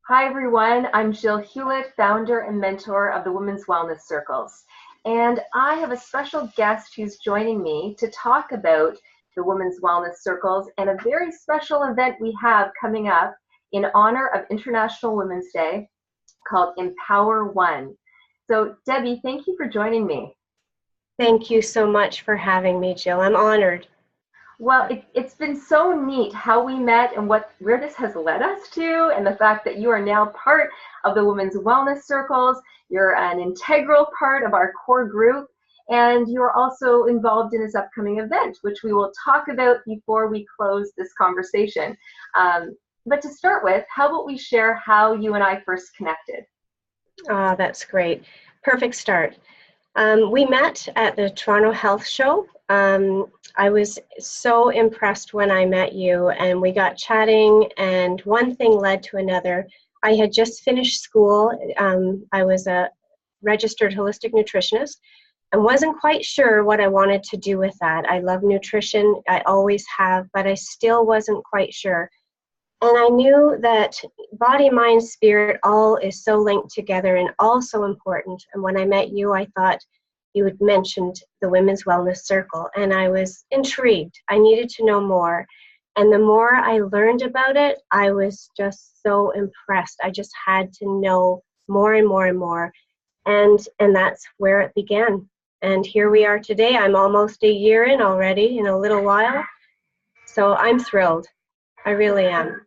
Hi, everyone. I'm Jill Hewlett, founder and mentor of the Women's Wellness Circles. And I have a special guest who's joining me to talk about the Women's Wellness Circles and a very special event we have coming up in honor of International Women's Day called Empower One. So, Debbie, thank you for joining me. Thank you so much for having me, Jill. I'm honored. Well, it's been so neat how we met and where this has led us to, and the fact that you are now part of the Women's Wellness Circles. You're an integral part of our core group, and you're also involved in this upcoming event, which we will talk about before we close this conversation. But to start with, how about we share how you and I first connected? That's great. Perfect start. We met at the Toronto Health Show. I was so impressed when I met you, and we got chatting, and one thing led to another. I had just finished school. I was a registered holistic nutritionist and wasn't quite sure what I wanted to do with that. I love nutrition. I always have, but I still wasn't quite sure. And I knew that body, mind, spirit, all is so linked together and all so important. And when I met you, I thought you had mentioned the Women's Wellness Circle, and I was intrigued. I needed to know more. And the more I learned about it, I was just so impressed. I just had to know more and more and more. And that's where it began. And here we are today. I'm almost a year in already, in a little while. So I'm thrilled. I really am.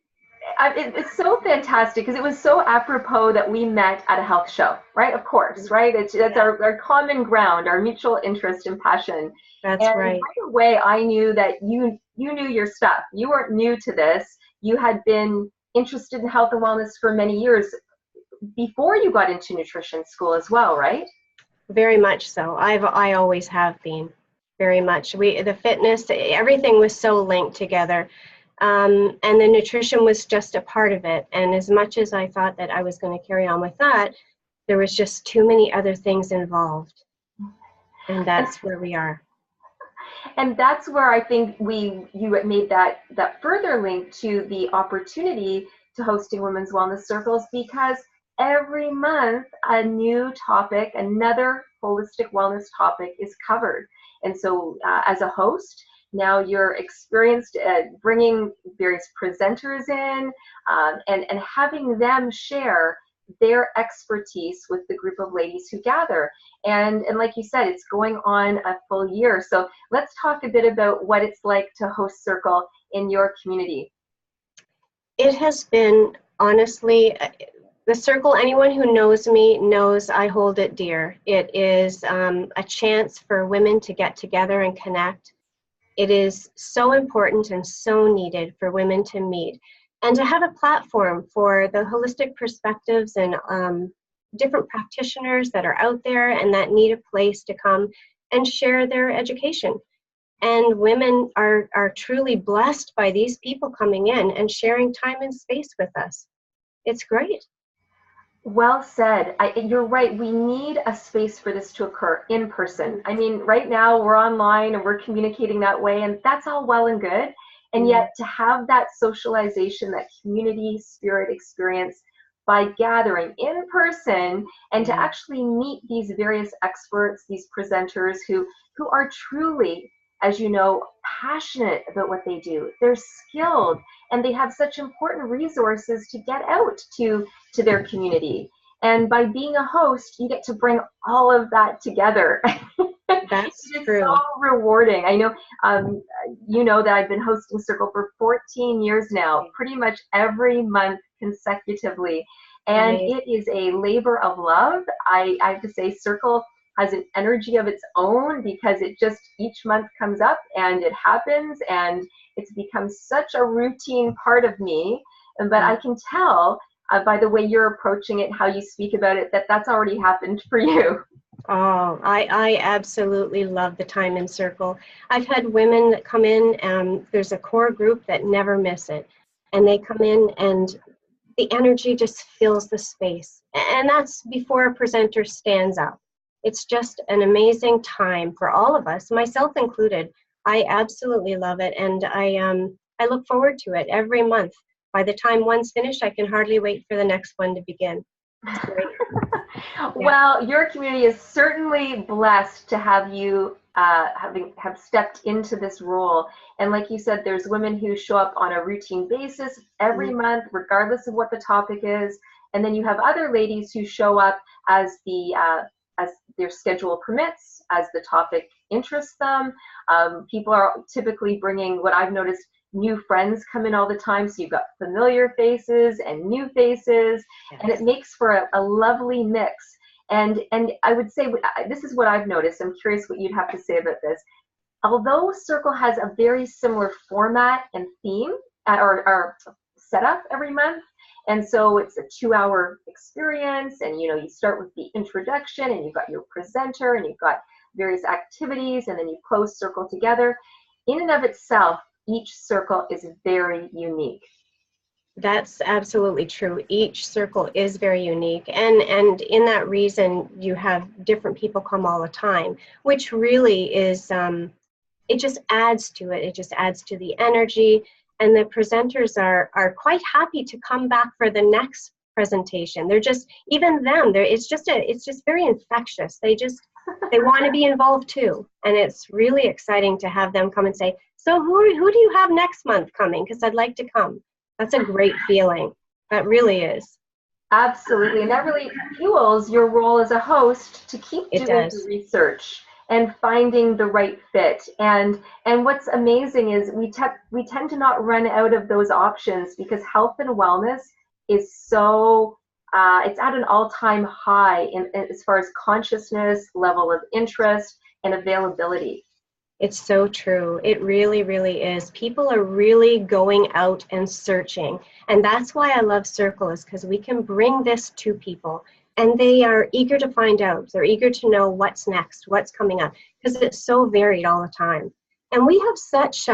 It's so fantastic because it was so apropos that we met at a health show, right? Of course, right? That's Yeah, our common ground, our mutual interest and passion. that's And right. right away, I knew that you knew your stuff. You weren't new to this. You had been interested in health and wellness for many years before you got into nutrition school as well, right? Very much so. I always have been. Very much. The fitness, everything was so linked together. And the nutrition was just a part of it. And as much as I thought that I was going to carry on with that, there was just too many other things involved. And And that's where we are. and that's where I think you made that further link to the opportunity to hosting women's wellness circles, because every month a new topic, another holistic wellness topic is covered. And so as a host, now you're experienced at bringing various presenters in, and having them share their expertise with the group of ladies who gather. And like you said, it's going on a full year. So let's talk a bit about what it's like to host Circle in your community. It has been, honestly, the circle, anyone who knows me knows I hold it dear. It is a chance for women to get together and connect. It is so important and so needed for women to meet and to have a platform for the holistic perspectives and different practitioners that are out there and that need a place to come and share their education. And women are truly blessed by these people coming in and sharing time and space with us. It's great. Well said. You're right. We need a space for this to occur in person. I mean, right now we're online and we're communicating that way, and that's all well and good. And Mm, yet to have that socialization, that community spirit experience by gathering in person and to yeah. actually meet these various experts, these presenters who are truly, as you know, passionate about what they do. They're skilled and they have such important resources to get out to their community. And by being a host, you get to bring all of that together. That's It is so true. rewarding. I know, you know that I've been hosting Circle for 14 years now, pretty much every month consecutively. And Amazing. it is a labor of love. I have to say, Circle has an energy of its own because it just each month comes up and it happens, and it's become such a routine part of me. But I can tell by the way you're approaching it, how you speak about it, that that's already happened for you. Oh, I absolutely love the Time in Circle. I've had women that come in, there's a core group that never miss it. And they come in and the energy just fills the space. And that's before a presenter stands up. It's just an amazing time for all of us, myself included. I absolutely love it. And I look forward to it every month. By the time one's finished, I can hardly wait for the next one to begin. It's great. Well, your community is certainly blessed to have you have stepped into this role. And like you said, there's women who show up on a routine basis every month, regardless of what the topic is. And then you have other ladies who show up as as their schedule permits, as the topic interests them. People are typically bringing, what I've noticed, new friends come in all the time, so you've got familiar faces and new faces, and it makes for a lovely mix. And I would say, this is what I've noticed, I'm curious what you'd have to say about this. Although Circle has a very similar format and theme, or setup every month, and so it's a 2-hour experience, and you start with the introduction, and you've got your presenter, and you've got various activities, and then you close Circle together. In and of itself, each circle is very unique. That's absolutely true. Each circle is very unique, and in that reason, you have different people come all the time, which really is it just adds to it. It just adds to the energy, and the presenters are quite happy to come back for the next presentation. They're just, even them, it's just very infectious. They want to be involved too, and it's really exciting to have them come and say, so who do you have next month coming? Because I'd like to come. That's a great feeling. That really is. Absolutely. And that really fuels your role as a host to keep doing the research and finding the right fit. And what's amazing is we tend to not run out of those options, because health and wellness is so, it's at an all-time high as far as consciousness, level of interest, and availability. It's so true. It really, really is. People are really going out and searching. And that's why I love Circle, is because we can bring this to people, and they are eager to find out. They're eager to know what's next, what's coming up, because it's so varied all the time. And we have such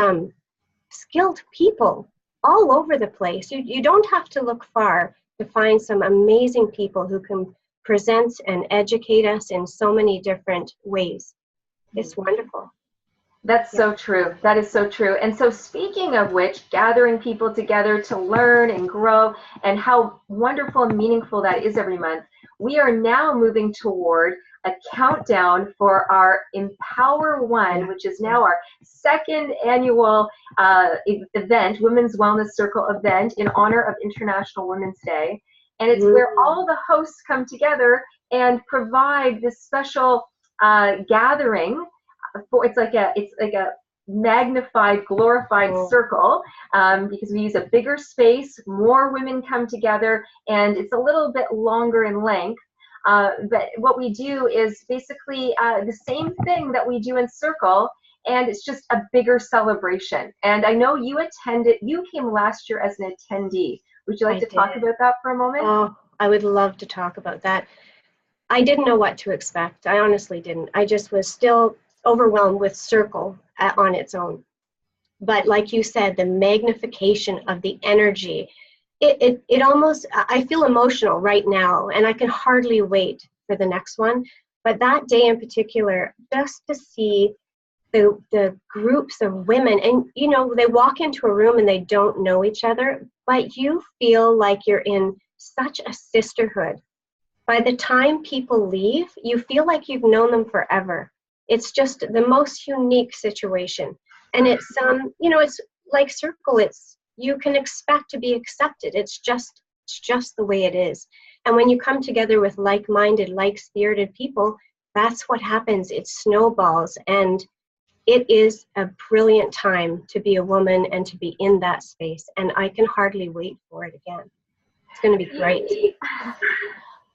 skilled people all over the place. You don't have to look far to find some amazing people who can present and educate us in so many different ways. It's wonderful. That's so true. That is so true. And so, speaking of which, gathering people together to learn and grow, and how wonderful and meaningful that is every month, we are now moving toward a countdown for our Empower One, which is now our second annual event, Women's Wellness Circle event in honor of International Women's Day. And it's where all the hosts come together and provide this special gathering. It's like a magnified, glorified circle, because we use a bigger space, more women come together, and it's a little bit longer in length. But what we do is basically the same thing that we do in Circle, and it's just a bigger celebration. And I know you attended, you came last year as an attendee. Would you like to talk about that for a moment? Oh, I would love to talk about that. I didn't know what to expect. I honestly didn't. I just was still overwhelmed with Circle on its own. But like you said, the magnification of the energy, it almost, I feel emotional right now, and I can hardly wait for the next one. But that day in particular, just to see the groups of women, and they walk into a room and they don't know each other, but you feel like you're in such a sisterhood. By the time people leave, you feel like you've known them forever. It's just the most unique situation. And it's, it's like Circle, you can expect to be accepted. It's just the way it is. And when you come together with like-minded, like-spirited people, that's what happens. It snowballs, and it is a brilliant time to be a woman and to be in that space. And I can hardly wait for it again. It's going to be great.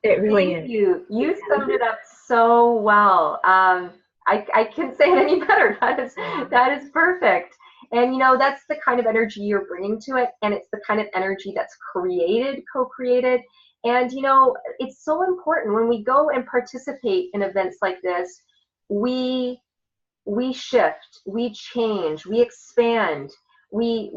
It really is. You summed it up so well. I can't say it any better. That is perfect. And that's the kind of energy you're bringing to it, and it's the kind of energy that's co-created. And it's so important when we go and participate in events like this. We shift, we change, we expand, we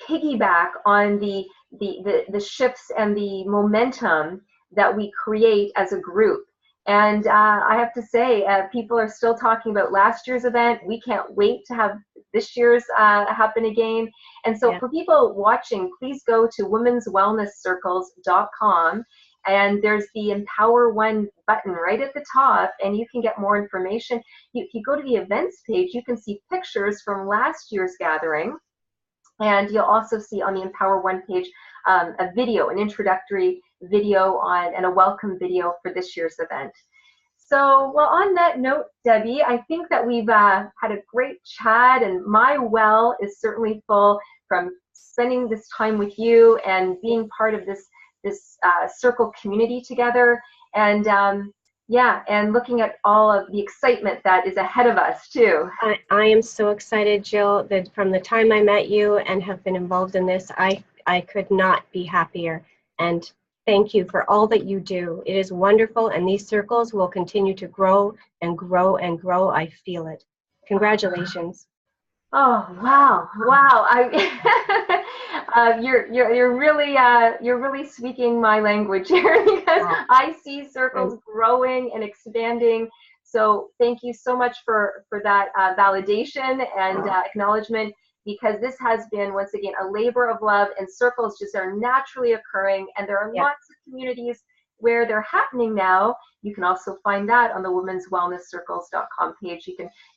piggyback on the shifts and the momentum that we create as a group. And I have to say, people are still talking about last year's event. We can't wait to have this year's happen again. And so for people watching, please go to womenswellnesscircles.com, and there's the Empower One button right at the top, and you can get more information. If you go to the events page, you can see pictures from last year's gathering, and you'll also see on the Empower One page a video, an introductory video and a welcome video for this year's event. So, well, on that note, Debbie, I think that we've had a great chat, and my well is certainly full from spending this time with you and being part of this circle community together, and and looking at all of the excitement that is ahead of us too. I am so excited, Jill, that from the time I met you and have been involved in this, I could not be happier. And thank you for all that you do. It is wonderful, and these circles will continue to grow and grow and grow. I feel it. Congratulations. Oh wow! You're really speaking my language here, because I see circles growing and expanding. So thank you so much for that validation and acknowledgement, because this has been, once again, a labor of love, and circles just are naturally occurring, and there are lots of communities where they're happening now. You can also find that on the womenswellnesscircles.com page.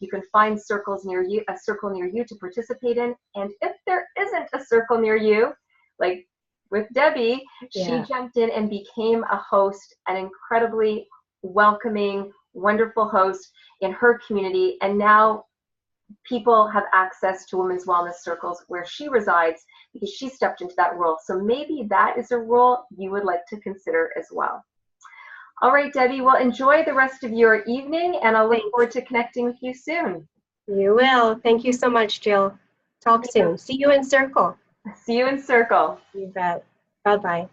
You can find circles near you, a circle near you to participate in. And if there isn't a circle near you, like with Debbie, she jumped in and became a host, an incredibly welcoming, wonderful host in her community. And now people have access to women's wellness circles where she resides, because she stepped into that role. So maybe that is a role you would like to consider as well. All right, Debbie, well, enjoy the rest of your evening, and I'll look forward to connecting with you soon. You will. Thank you so much, Jill. Talk soon. See you in Circle. See you in Circle. You bet. Bye-bye.